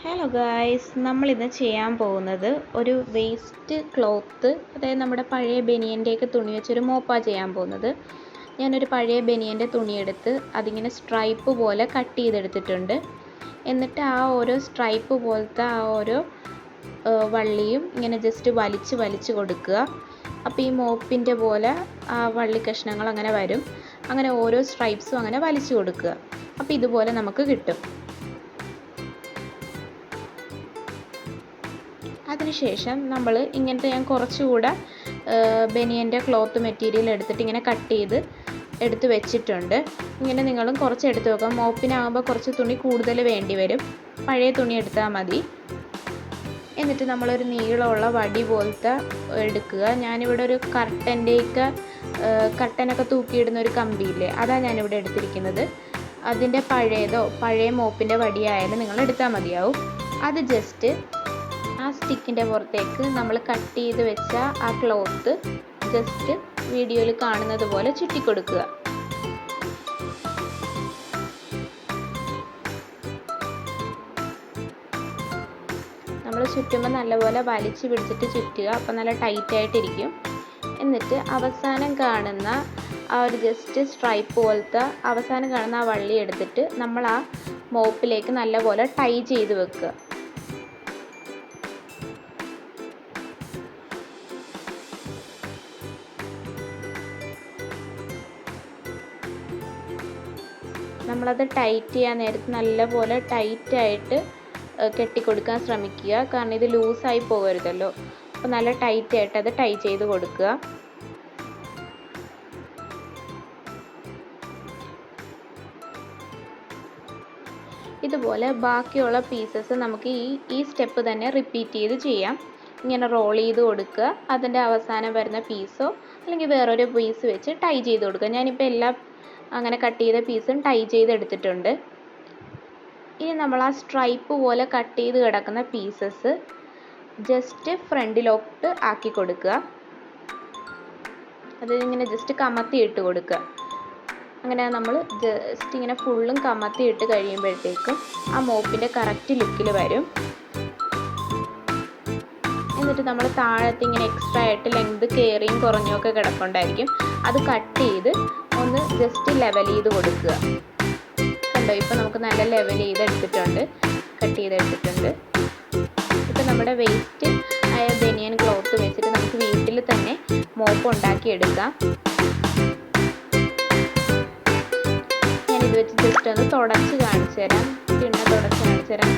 Hello guys, നമ്മളിന്ന് ചെയ്യാൻ പോകുന്നത് ഒരു വേസ്റ്റ് ക്ലോത്ത്, അതായത് നമ്മുടെ പഴയ ബനിയൻ്റെയൊക്കെ തുണി വെച്ചൊരു മോപ്പാണ് ചെയ്യാൻ പോകുന്നത്. ഞാനൊരു പഴയ ബനിയൻ്റെ തുണിയെടുത്ത് അതിങ്ങനെ സ്ട്രൈപ്പ് പോലെ കട്ട് ചെയ്തെടുത്തിട്ടുണ്ട്. എന്നിട്ട് ആ ഓരോ സ്ട്രൈപ്പ് പോലത്തെ ആ ഓരോ വള്ളിയും ഇങ്ങനെ ജസ്റ്റ് വലിച്ച് കൊടുക്കുക. അപ്പോൾ ഈ മോപ്പിൻ്റെ പോലെ ആ വള്ളി കഷ്ണങ്ങൾ അങ്ങനെ വരും. അങ്ങനെ ഓരോ സ്ട്രൈപ്സും അങ്ങനെ വലിച്ചു കൊടുക്കുക. അപ്പോൾ ഇതുപോലെ നമുക്ക് കിട്ടും. അതിനുശേഷം നമ്മൾ ഇങ്ങനത്തെ ഞാൻ കുറച്ചുകൂടെ ബനിയൻ്റെ ക്ലോത്ത് മെറ്റീരിയൽ എടുത്തിട്ട് ഇങ്ങനെ കട്ട് ചെയ്ത് എടുത്ത് വെച്ചിട്ടുണ്ട്. ഇങ്ങനെ നിങ്ങളും കുറച്ച് എടുത്ത് വെക്കാം. മോപ്പിനാകുമ്പോൾ കുറച്ച് തുണി കൂടുതൽ വേണ്ടി വരും. പഴയ തുണി എടുത്താൽ മതി. എന്നിട്ട് നമ്മളൊരു നീളമുള്ള വടി പോലത്തെ എടുക്കുക. ഞാനിവിടെ ഒരു കർട്ടനൊക്കെ തൂക്കിയിടുന്ന ഒരു കമ്പിയില്ലേ, അതാണ് ഞാനിവിടെ എടുത്തിരിക്കുന്നത്. അതിൻ്റെ പഴയ മോപ്പിൻ്റെ വടിയായാലും നിങ്ങൾ എടുത്താൽ മതിയാവും. അത് ജസ്റ്റ് ആ സ്റ്റിക്കിൻ്റെ പുറത്തേക്ക് നമ്മൾ കട്ട് ചെയ്ത് വെച്ച ആ ക്ലോത്ത് ജസ്റ്റ് വീഡിയോയിൽ കാണുന്നത് പോലെ ചുറ്റിക്കൊടുക്കുക. നമ്മൾ ചുറ്റുമ്പോൾ നല്ലപോലെ വലിച്ചു പിടിച്ചിട്ട് ചുറ്റുക. അപ്പോൾ നല്ല ടൈറ്റായിട്ടിരിക്കും. എന്നിട്ട് അവസാനം കാണുന്ന ആ ഒരു ജസ്റ്റ് സ്ട്രൈപ്പ് പോലത്തെ അവസാനം കാണുന്ന ആ വള്ളി എടുത്തിട്ട് നമ്മൾ ആ മോപ്പിലേക്ക് നല്ലപോലെ ടൈ ചെയ്ത് വെക്കുക. നമ്മളത് ടൈറ്റ് ചെയ്യാൻ നേരത്ത് നല്ലപോലെ ടൈറ്റായിട്ട് കെട്ടിക്കൊടുക്കാൻ ശ്രമിക്കുക. കാരണം ഇത് ലൂസായി പോകരുതല്ലോ. അപ്പോൾ നല്ല ടൈറ്റായിട്ട് അത് ടൈ ചെയ്ത് കൊടുക്കുക. ഇതുപോലെ ബാക്കിയുള്ള പീസസ് നമുക്ക് ഈ സ്റ്റെപ്പ് തന്നെ റിപ്പീറ്റ് ചെയ്ത് ചെയ്യാം. ഇങ്ങനെ റോൾ ചെയ്ത് കൊടുക്കുക. അതിൻ്റെ അവസാനം വരുന്ന പീസോ അല്ലെങ്കിൽ വേറൊരു പീസ് വെച്ച് ടൈ ചെയ്ത് കൊടുക്കുക. ഞാനിപ്പോൾ എല്ലാം അങ്ങനെ കട്ട് ചെയ്ത പീസും ടൈ ചെയ്തെടുത്തിട്ടുണ്ട്. ഇനി നമ്മൾ ആ സ്ട്രൈപ്പ് പോലെ കട്ട് ചെയ്ത് കിടക്കുന്ന പീസസ് ജസ്റ്റ് ഫ്രണ്ടിലോട്ട് ആക്കി കൊടുക്കുക. അത് ഇങ്ങനെ ജസ്റ്റ് കമത്തി ഇട്ട് കൊടുക്കുക. അങ്ങനെ നമ്മൾ ജസ്റ്റ് ഇങ്ങനെ ഫുള്ളും കമത്തി ഇട്ട് കഴിയുമ്പോഴത്തേക്കും ആ മോപ്പിൻ്റെ കറക്റ്റ് ലുക്കിൽ വരും. എന്നിട്ട് നമ്മൾ താഴത്ത് ഇങ്ങനെ എക്സ്ട്രാ ആയിട്ട് ലെങ്ത് കയറിയും കുറഞ്ഞും ഒക്കെ കിടപ്പുണ്ടായിരിക്കും. അത് കട്ട് ചെയ്ത് ഒന്ന് ജസ്റ്റ് ലെവൽ ചെയ്ത് കൊടുക്കുക. കണ്ടോ, ഇപ്പോൾ നമുക്ക് നല്ല ലെവൽ ചെയ്തെടുത്തിട്ടുണ്ട്, കട്ട് ചെയ്തെടുത്തിട്ടുണ്ട്. ഇപ്പോൾ നമ്മുടെ വേസ്റ്റ് ആയ ബനിയൻ ക്ലോത്ത് വെച്ചിട്ട് നമുക്ക് വീട്ടിൽ തന്നെ മോപ്പ് ഉണ്ടാക്കിയെടുക്കാം. ഞാനിത് വെച്ച് ജസ്റ്റ് ഒന്ന് തുടച്ച് കാണിച്ചു തരാം. തുടച്ച് കാണിച്ചു തരാം.